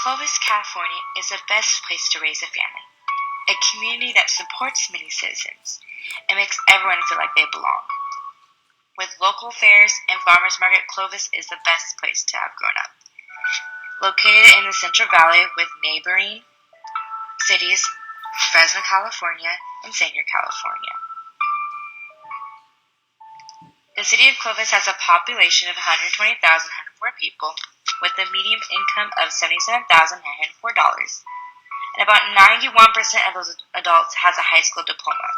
Clovis, California is the best place to raise a family, a community that supports many citizens and makes everyone feel like they belong. With local fairs and farmers market, Clovis is the best place to have grown up. Located in the Central Valley with neighboring cities Fresno, California, and Sanger, California. The city of Clovis has a population of 120,104 people with a median income of $77,904, and about 91% of those adults has a high school diploma.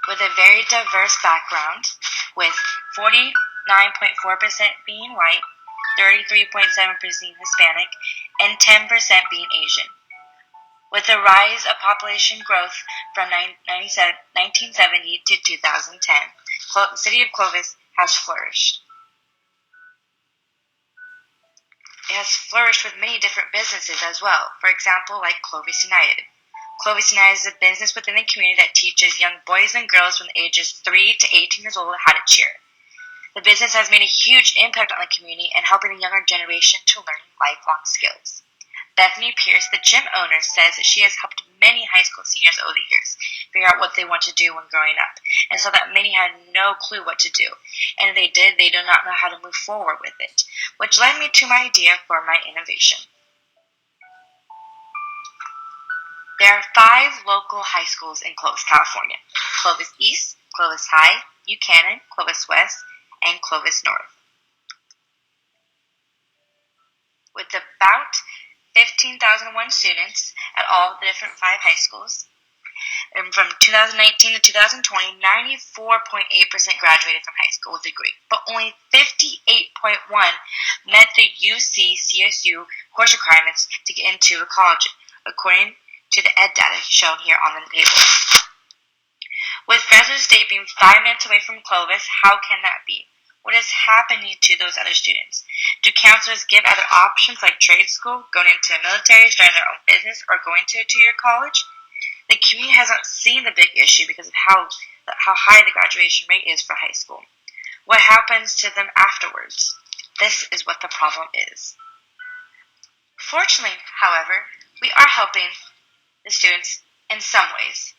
With a very diverse background, with 49.4% being white, 33.7% Hispanic, and 10% being Asian. With the rise of population growth from 1970 to 2010, the city of Clovis has flourished. It has flourished with many different businesses as well, for example, like Clovis United. Clovis United is a business within the community that teaches young boys and girls from the ages 3 to 18 years old how to cheer. The business has made a huge impact on the community and helping the younger generation to learn lifelong skills. Bethany Pierce, the gym owner, says that she has helped many high school seniors over the years figure out what they want to do when growing up, and so that many had no clue what to do, and if they did, they do not know how to move forward with it, which led me to my idea for my innovation. There are 5 local high schools in Clovis, California: Clovis East, Clovis High, Buchanan, Clovis West, and Clovis North. With about 15,001 students at all the different 5 high schools. And from 2019 to 2020, 94.8% graduated from high school with a degree, but only 58.1% met the UC-CSU course requirements to get into a college, according to the ed data shown here on the table. With Fresno State being 5 minutes away from Clovis, how can that be? What is happening to those other students? Do counselors give other options like trade school, going into the military, starting their own business, or going to a 2-year college? The community hasn't seen the big issue because of how high the graduation rate is for high school. What happens to them afterwards? This is what the problem is. Fortunately, however, we are helping the students in some ways.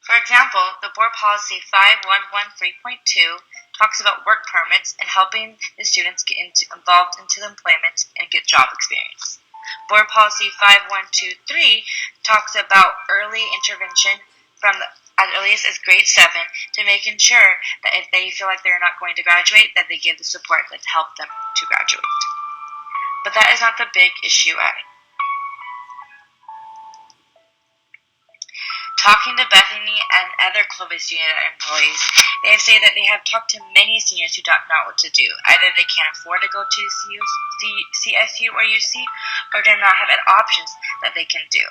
For example, the Board Policy 5113.2 talks about work permits and helping the students get involved into employment and get job experience. Board Policy 5123 talks about early intervention from as earliest as grade 7 to making sure that if they feel like they're not going to graduate, that they give the support that help them to graduate. But that is not the big issue at it. Talking to Bethany and other Clovis Unit employees, they say that they have talked to many seniors who don't know what to do. Either they can't afford to go to CSU or UC, or do not have options that they can do.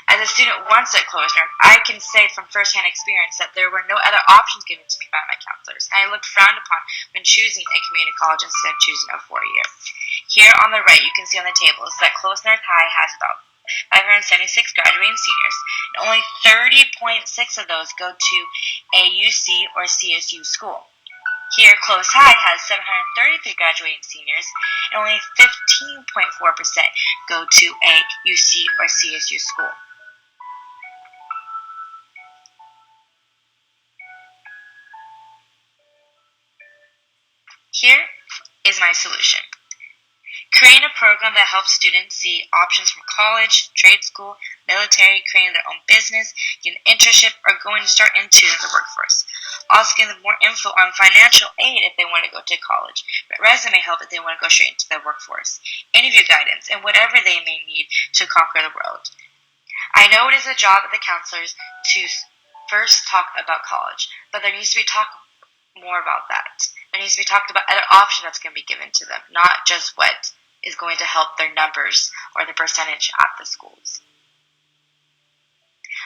As a student once at Clovis North, I can say from first-hand experience that there were no other options given to me by my counselors, and I looked frowned upon when choosing a community college instead of choosing a 4-year. Here on the right, you can see on the tables that Clovis North High has about 576 graduating seniors, and only 30.6 of those go to a UC or CSU school. Here, Clovis High has 733 graduating seniors, and only 15.4% go to a UC or CSU school. Here is my solution. Creating a program that helps students see options from college, trade school, military, creating their own business, getting an internship, or going to start into the workforce. Also giving them more info on financial aid if they want to go to college, but resume help if they want to go straight into the workforce, interview guidance, and whatever they may need to conquer the world. I know it is the job of the counselors to first talk about college, but there needs to be talk more about that. There needs to be talked about other options that's going to be given to them, not just what is going to help their numbers or the percentage at the schools.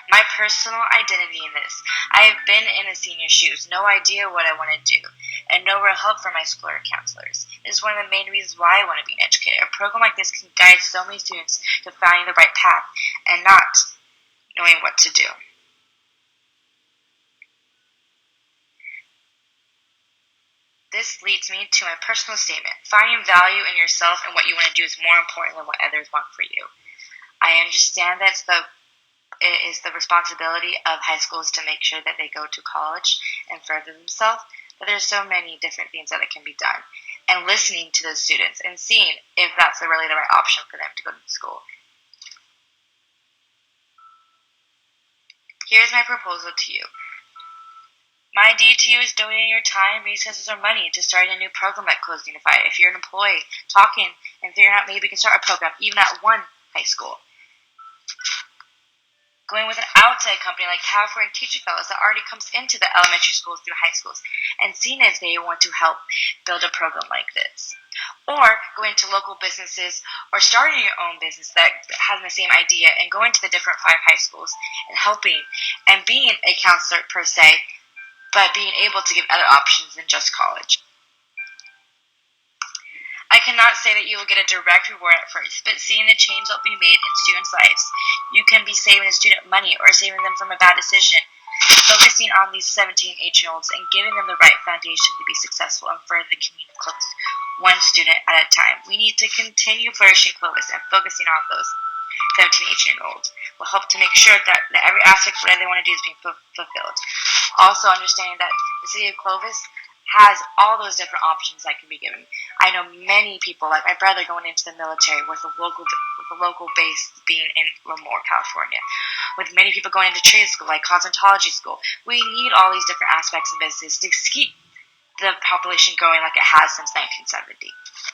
My personal identity in this: I have been in the senior shoes, no idea what I want to do, and no real help from my school or counselors. This is one of the main reasons why I want to be an educator. A program like this can guide so many students to finding the right path and not knowing what to do. This leads me to my personal statement. Finding value in yourself and what you want to do is more important than what others want for you. I understand that it is the responsibility of high schools to make sure that they go to college and further themselves, but there's so many different things that can be done. And listening to those students and seeing if that's really the right option for them to go to school. Here's my proposal to you. My idea to you is donating your time, resources, or money to start a new program at CLOVIS Unified. If you're an employee, talking and figuring out maybe we can start a program even at one high school. Going with an outside company like California Teaching Fellows that already comes into the elementary schools through high schools and seeing if they want to help build a program like this. Or going to local businesses or starting your own business that has the same idea and going to the different 5 high schools and helping and being a counselor per se, but being able to give other options than just college. I cannot say that you will get a direct reward at first, but seeing the change that will be made in students' lives, you can be saving a student money or saving them from a bad decision, focusing on these 17, 18-year-olds and giving them the right foundation to be successful and further the community of CLOVIS, one student at a time. We need to continue flourishing CLOVIS and focusing on those 17, 18-year-olds will help to make sure that every aspect of what they want to do is being fulfilled. Also understanding that the city of CLOVIS has all those different options that can be given. I know many people, like my brother, going into the military with a local base being in Lemoore, California, with many people going into trade school, like cosmetology school. We need all these different aspects of business to keep the population going like it has since 1970.